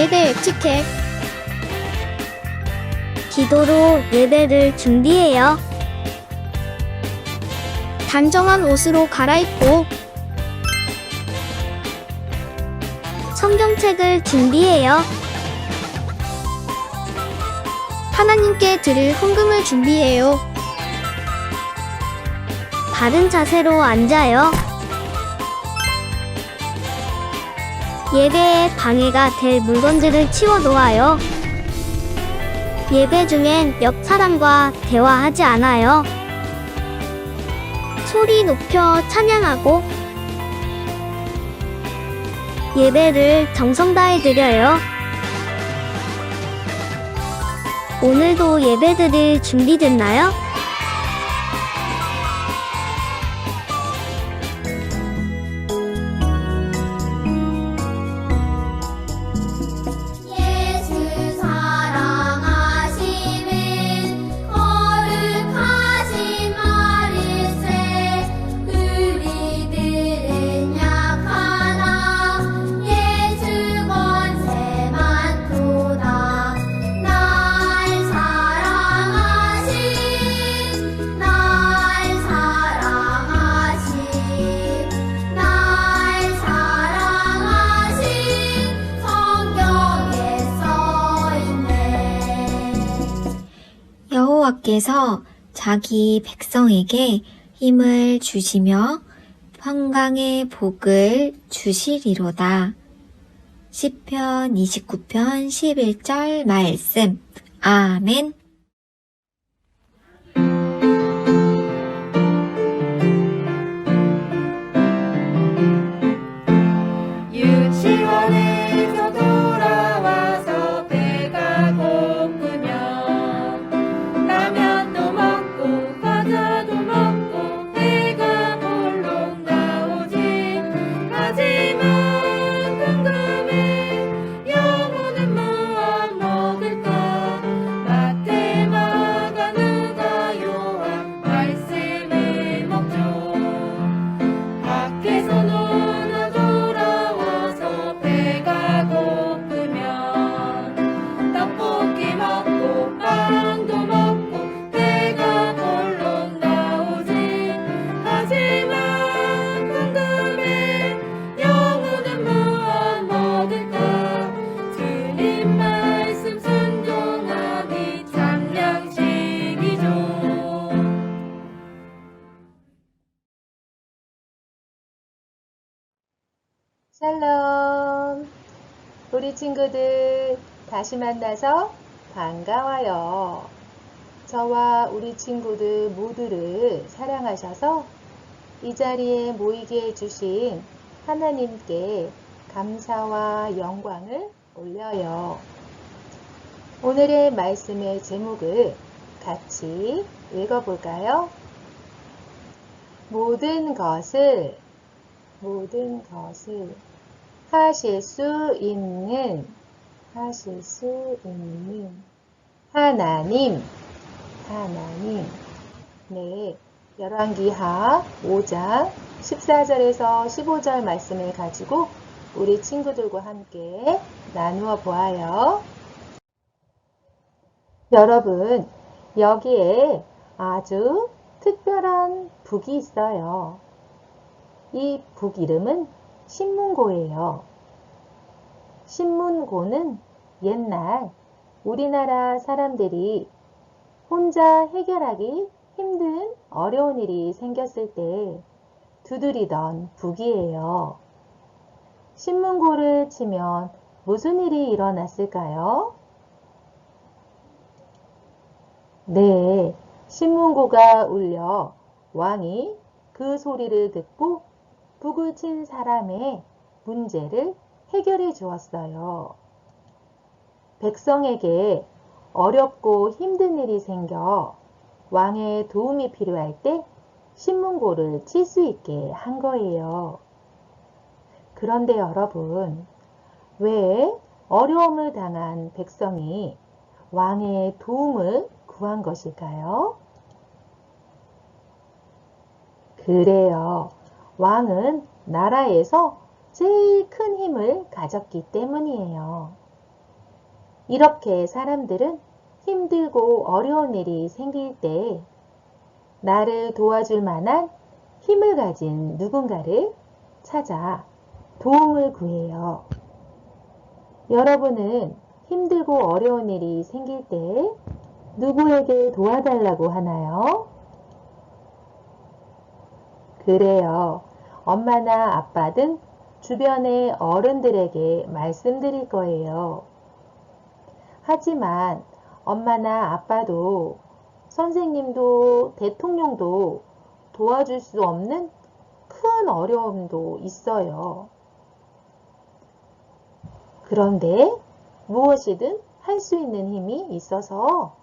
예배 에티켓. 기도로 예배를 준비해요. 단정한 옷으로 갈아입고 성경책을 준비해요. 하나님께 드릴 헌금을 준비해요. 바른 자세로 앉아요. 예배에 방해가 될 물건들을 치워 놓아요. 예배 중엔 옆 사람과 대화하지 않아요. 소리 높여 찬양하고 예배를 정성 다해 드려요. 오늘도 예배 드릴 준비됐나요? 예수 사랑하심은 거룩하신 말일세. 우리들은 약하나 예수 권세 많도다. 날 사랑하신 성경에 써있네. 여호와께서 자기 백성에게 힘을 주시며 평강의 복을 주시리로다. 시편 29편 11절 말씀. 아멘. 유치원에서 돌아와서 배가 고프면 라면도 먹고 과자도 먹고 배가 볼록 나오지. 하지만 궁금해, 영혼은 무엇 먹을까? 마태, 마가, 누가, 요한 말씀을 먹죠. 밖에서 놀아 돌아와서 배가 고프면 떡볶이 먹고 빵도 먹고 배가 볼록 나오지. 하지만 궁금해, 영혼은 무엇 먹을까? 주님 말씀 순종함이 참 양식이죠. 샬롬! 우리 친구들 다시 만나서 반가워요. 저와 우리 친구들 모두를 사랑하셔서 이 자리에 모이게 해주신 하나님께 감사와 영광을 올려요. 오늘의 말씀의 제목을 같이 읽어볼까요? 모든 것을 하실 수 있는 하나님. 네, 열왕기하 5장 14절에서 15절 말씀을 가지고 우리 친구들과 함께 나누어 보아요. 여러분, 여기에 아주 특별한 북이 있어요. 이 북 이름은 신문고예요. 신문고는 옛날 우리나라 사람들이 혼자 해결하기 힘든 어려운 일이 생겼을 때 두드리던 북이에요. 신문고를 치면 무슨 일이 일어났을까요? 네, 신문고가 울려 왕이 그 소리를 듣고 북을 친 사람의 문제를 해결해 주었어요. 백성에게 어렵고 힘든 일이 생겨 왕의 도움이 필요할 때 신문고를 칠 수 있게 한 거예요. 그런데 여러분, 왜 어려움을 당한 백성이 왕의 도움을 구한 것일까요? 그래요. 왕은 나라에서 제일 큰 힘을 가졌기 때문이에요. 이렇게 사람들은 힘들고 어려운 일이 생길 때 나를 도와줄 만한 힘을 가진 누군가를 찾아 도움을 구해요. 여러분은 힘들고 어려운 일이 생길 때 누구에게 도와달라고 하나요? 그래요. 엄마나 아빠 등 주변의 어른들에게 말씀드릴 거예요. 하지만 엄마나 아빠도 선생님도 대통령도 도와줄 수 없는 큰 어려움도 있어요. 그런데 무엇이든 할 수 있는 힘이 있어서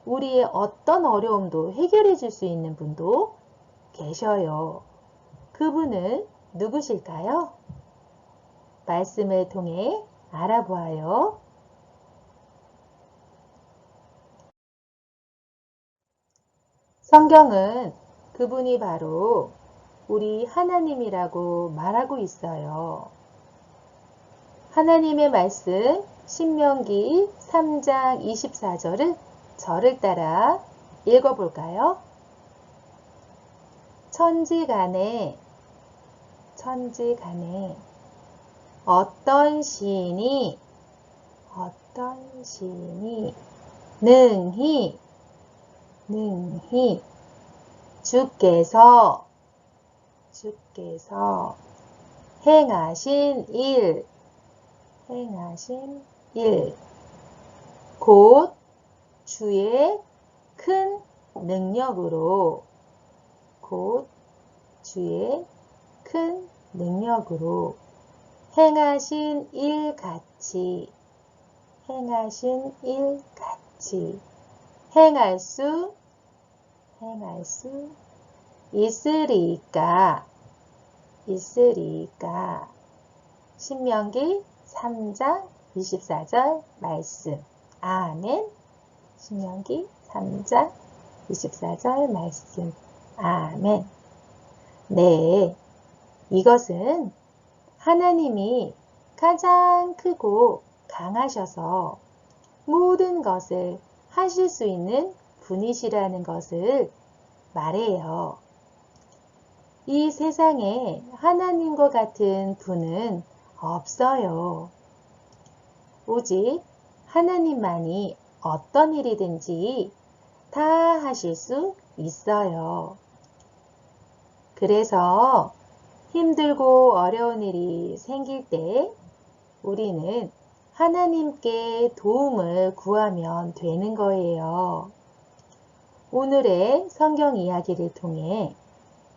우리의 어떤 어려움도 해결해 줄 수 있는 분도 계셔요. 그분은 누구실까요? 말씀을 통해 알아보아요. 성경은 그분이 바로 우리 하나님이라고 말하고 있어요. 하나님의 말씀 신명기 3장 24절을 저를 따라 읽어볼까요? 천지간에 어떤 시인이 능히 주께서 행하신 일 곧 주의 큰 능력으로 행하신 일 같이 행할 수 있으리까. 신명기 3장 24절 말씀. 아멘. 신명기 3장 24절 말씀. 아멘. 네, 이것은 하나님이 가장 크고 강하셔서 모든 것을 하실 수 있는 분이시라는 것을 말해요. 이 세상에 하나님과 같은 분은 없어요. 오직 하나님만이 어떤 일이든지 다 하실 수 있어요. 그래서 힘들고 어려운 일이 생길 때 우리는 하나님께 도움을 구하면 되는 거예요. 오늘의 성경 이야기를 통해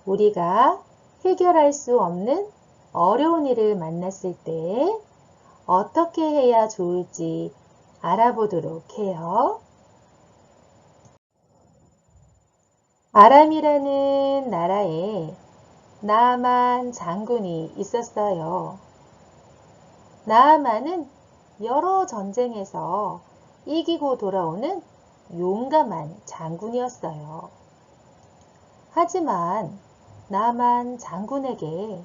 우리가 해결할 수 없는 어려운 일을 만났을 때 어떻게 해야 좋을지 알아보도록 해요. 아람이라는 나라에 나아만 장군이 있었어요. 나아만은 여러 전쟁에서 이기고 돌아오는 용감한 장군이었어요. 하지만 나아만 장군에게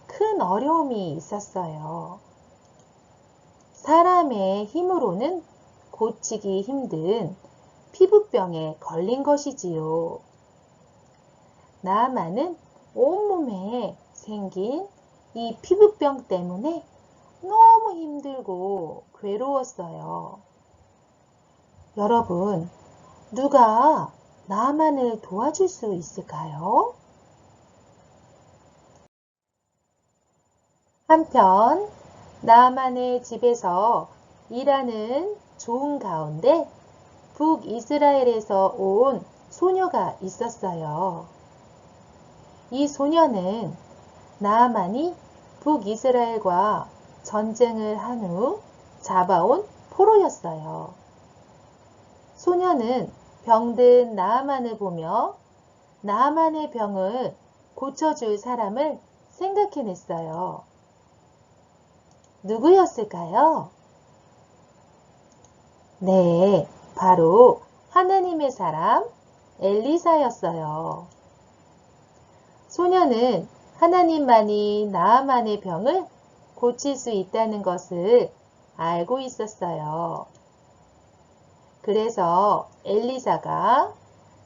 큰 어려움이 있었어요. 사람의 힘으로는 고치기 힘든 피부병에 걸린 것이지요. 나아만은 온몸에 생긴 이 피부병 때문에 너무 힘들고 괴로웠어요. 여러분, 누가 나아만을 도와줄 수 있을까요? 한편 나아만의 집에서 일하는 종 가운데 북이스라엘에서 온 소녀가 있었어요. 이 소녀는 나아만이 북이스라엘과 전쟁을 한 후 잡아온 포로였어요. 소녀는 병든 나아만을 보며 나아만의 병을 고쳐줄 사람을 생각해냈어요. 누구였을까요? 네, 바로 하나님의 사람 엘리사였어요. 소녀는 하나님만이 나아만의 병을 고칠 수 있다는 것을 알고 있었어요. 그래서 엘리사가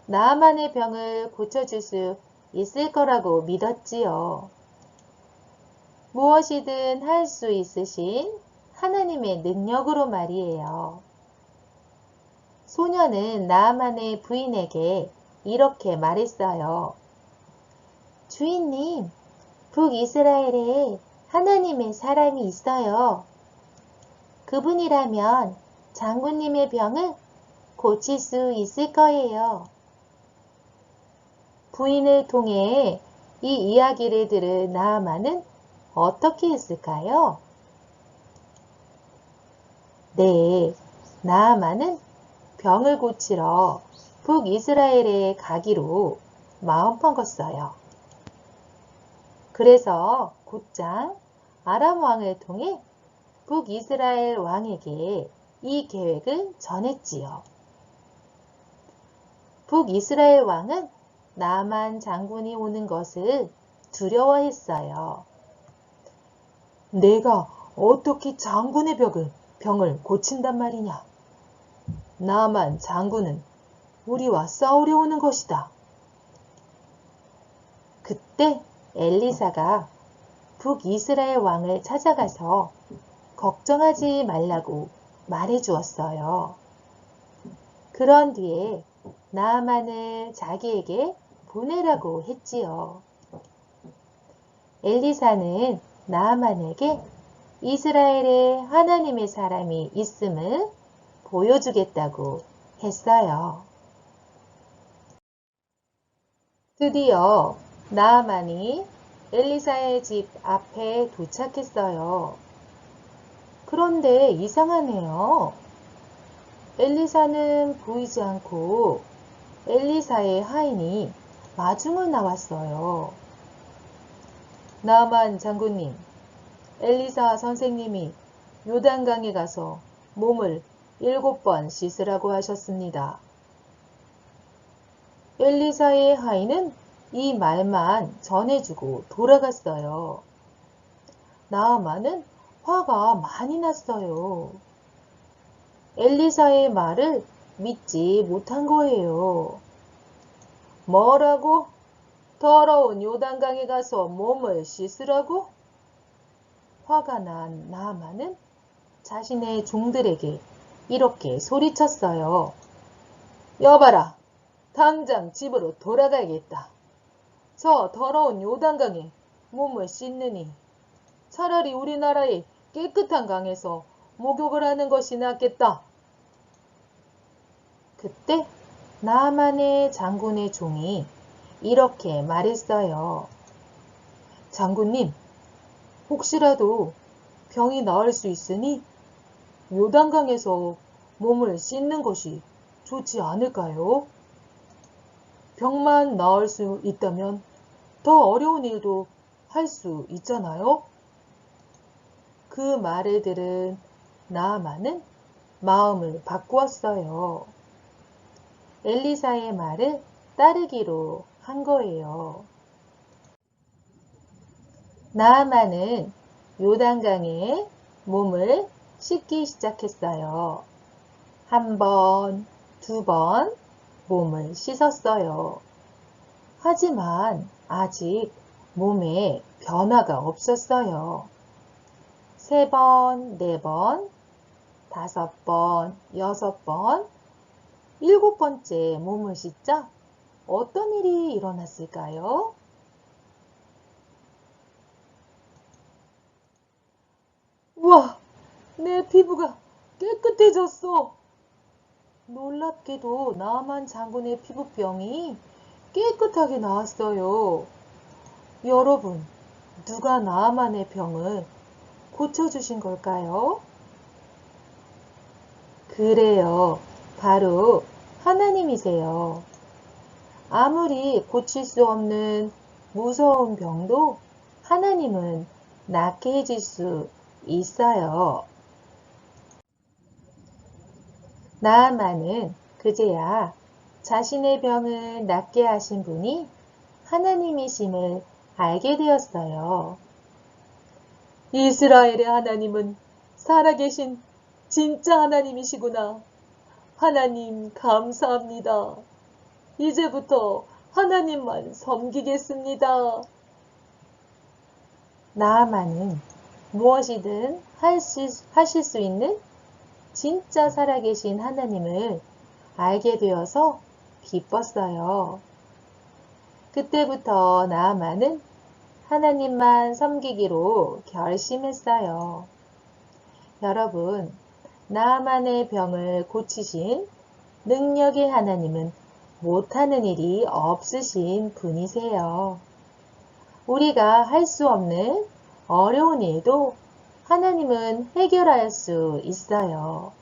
나아만의 병을 고쳐줄 수 있을 거라고 믿었지요. 무엇이든 할 수 있으신 하나님의 능력으로 말이에요. 소녀는 나아만의 부인에게 이렇게 말했어요. 주인님, 북이스라엘에 하나님의 사람이 있어요. 그분이라면 장군님의 병을 고칠 수 있을 거예요. 부인을 통해 이 이야기를 들은 나아만은 어떻게 했을까요? 네, 나아만은 병을 고치러 북이스라엘에 가기로 마음 먹었어요. 그래서 곧장 아람 왕을 통해 북이스라엘 왕에게 이 계획을 전했지요. 북이스라엘 왕은 나아만 장군이 오는 것을 두려워했어요. 내가 어떻게 장군의 병을 고친단 말이냐? 나아만 장군은 우리와 싸우려 오는 것이다. 그때 엘리사가 북이스라엘 왕을 찾아가서 걱정하지 말라고 말해 주었어요. 그런 뒤에 나아만을 자기에게 보내라고 했지요. 엘리사는 나아만에게 이스라엘에 하나님의 사람이 있음을 보여주겠다고 했어요. 드디어 나아만이 엘리사의 집 앞에 도착했어요. 그런데 이상하네요. 엘리사는 보이지 않고 엘리사의 하인이 마중을 나왔어요. 나아만 장군님, 엘리사 선생님이 요단강에 가서 몸을 7번 씻으라고 하셨습니다. 엘리사의 하인은 이 말만 전해주고 돌아갔어요. 나아만은 화가 많이 났어요. 엘리사의 말을 믿지 못한 거예요. 뭐라고? 더러운 요단강에 가서 몸을 씻으라고? 화가 난 나아만은 자신의 종들에게 이렇게 소리쳤어요. 여봐라, 당장 집으로 돌아가야겠다. 저 더러운 요단강에 몸을 씻느니 차라리 우리나라의 깨끗한 강에서 목욕을 하는 것이 낫겠다. 그때 나아만의 장군의 종이 이렇게 말했어요. 장군님, 혹시라도 병이 나을 수 있으니 요단강에서 몸을 씻는 것이 좋지 않을까요? 병만 나을 수 있다면 더 어려운 일도 할 수 있잖아요. 그 말을 들은 나아만은 마음을 바꾸었어요. 엘리사의 말을 따르기로 한 거예요. 나아만은 요단강에 몸을 씻기 시작했어요. 1번, 2번 몸을 씻었어요. 하지만 아직 몸에 변화가 없었어요. 3번, 4번, 5번, 6번, 7번째 몸을 씻자 어떤 일이 일어났을까요? 우와, 내 피부가 깨끗해졌어. 놀랍게도 나아만 장군의 피부병이 깨끗하게 나았어요. 여러분, 누가 나아만의 병을 고쳐주신 걸까요? 그래요. 바로 하나님이세요. 아무리 고칠 수 없는 무서운 병도 하나님은 낫게 해줄 수 있어요. 나아만은 그제야 자신의 병을 낫게 하신 분이 하나님이심을 알게 되었어요. 이스라엘의 하나님은 살아계신 진짜 하나님이시구나. 하나님 감사합니다. 이제부터 하나님만 섬기겠습니다. 나아만은 무엇이든 하실 수 있는 진짜 살아계신 하나님을 알게 되어서 기뻤어요. 그때부터 나아만은 하나님만 섬기기로 결심했어요. 여러분, 나아만의 병을 고치신 능력의 하나님은 못하는 일이 없으신 분이세요. 우리가 할 수 없는 어려운 일도 하나님은 해결할 수 있어요.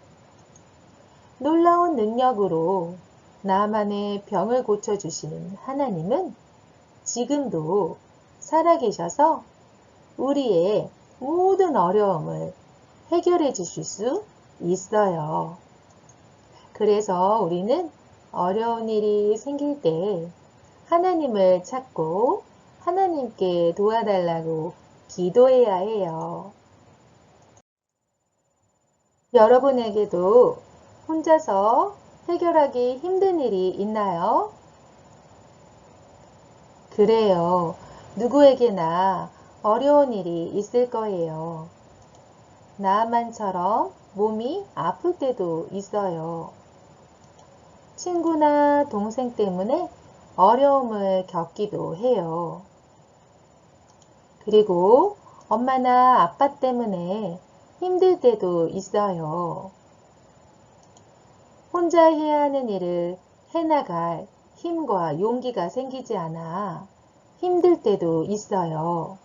놀라운 능력으로 나만의 병을 고쳐주신 하나님은 지금도 살아계셔서 우리의 모든 어려움을 해결해 주실 수 있어요. 그래서 우리는 어려운 일이 생길 때 하나님을 찾고 하나님께 도와달라고 기도해야 해요. 여러분에게도 혼자서 해결하기 힘든 일이 있나요? 그래요. 누구에게나 어려운 일이 있을 거예요. 나만처럼 몸이 아플 때도 있어요. 친구나 동생 때문에 어려움을 겪기도 해요. 그리고 엄마나 아빠 때문에 힘들 때도 있어요. 혼자 해야 하는 일을 해나갈 힘과 용기가 생기지 않아 힘들 때도 있어요.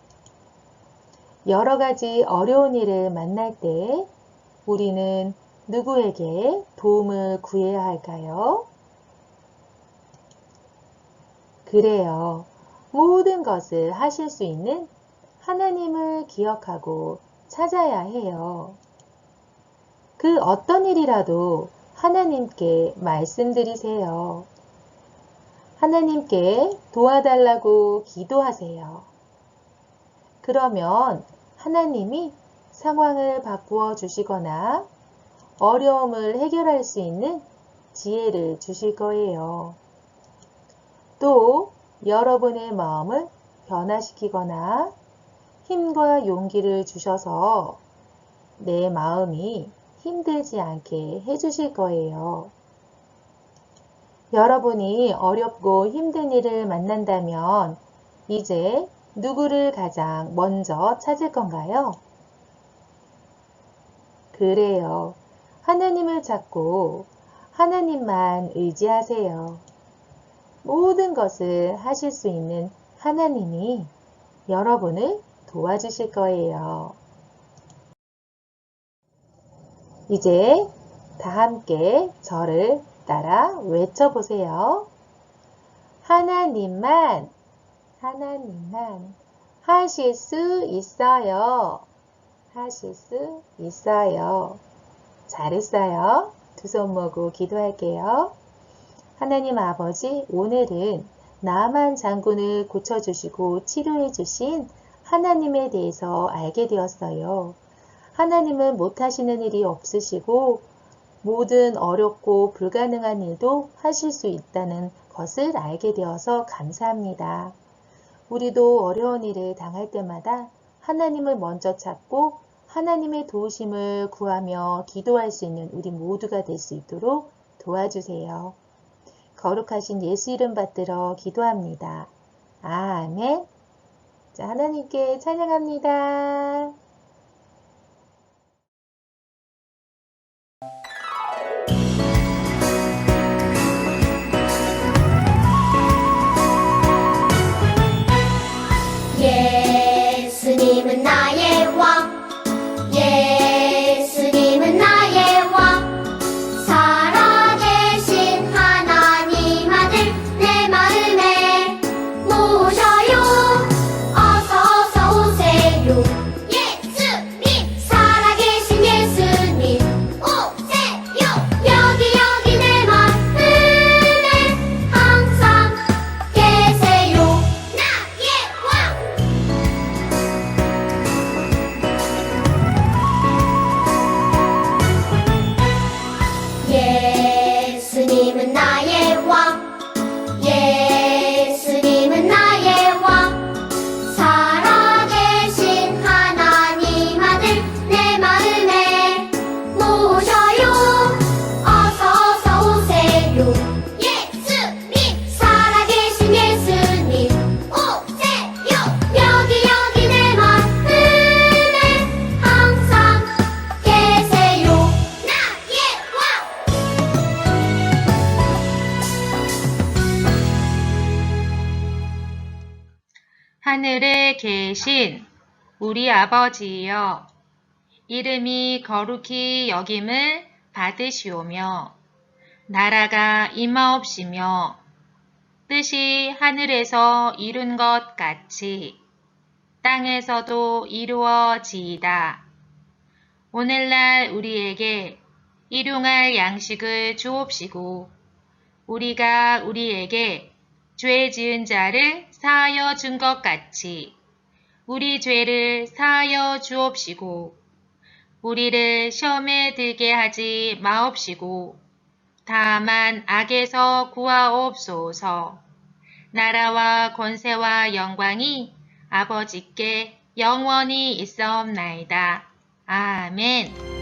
여러 가지 어려운 일을 만날 때 우리는 누구에게 도움을 구해야 할까요? 그래요. 모든 것을 하실 수 있는 하나님을 기억하고 찾아야 해요. 그 어떤 일이라도 하나님께 말씀드리세요. 하나님께 도와달라고 기도하세요. 그러면 하나님이 상황을 바꾸어 주시거나 어려움을 해결할 수 있는 지혜를 주실 거예요. 또 여러분의 마음을 변화시키거나 힘과 용기를 주셔서 내 마음이 힘들지 않게 해주실 거예요. 여러분이 어렵고 힘든 일을 만난다면 이제 누구를 가장 먼저 찾을 건가요? 그래요. 하나님을 찾고 하나님만 의지하세요. 모든 것을 하실 수 있는 하나님이 여러분을 도와주실 거예요. 이제 다 함께 저를 따라 외쳐보세요. 하나님만 하실 수 있어요. 하실 수 있어요. 잘했어요. 두 손 모으고 기도할게요. 하나님 아버지, 오늘은 나만 장군을 고쳐주시고 치료해주신 하나님에 대해서 알게 되었어요. 하나님은 못하시는 일이 없으시고 모든 어렵고 불가능한 일도 하실 수 있다는 것을 알게 되어서 감사합니다. 우리도 어려운 일을 당할 때마다 하나님을 먼저 찾고 하나님의 도우심을 구하며 기도할 수 있는 우리 모두가 될 수 있도록 도와주세요. 거룩하신 예수 이름 받들어 기도합니다. 아멘. 자, 하나님께 찬양합니다. 예수님은 나의 왕 예수님은 나의 왕 살아계신 하나님 아들 내 마음에 모셔요 어서 오세요 예! 하늘에 계신 우리 아버지여, 이름이 거룩히 여김을 받으시오며, 나라가 임하옵시며, 뜻이 하늘에서 이룬 것 같이 땅에서도 이루어지이다. 오늘날 우리에게 일용할 양식을 주옵시고, 우리가 우리에게 죄 지은 자를 사하여 준 것 같이 우리 죄를 사하여 주옵시고, 우리를 시험에 들게 하지 마옵시고, 다만 악에서 구하옵소서. 나라와 권세와 영광이 아버지께 영원히 있사옵나이다. 아멘.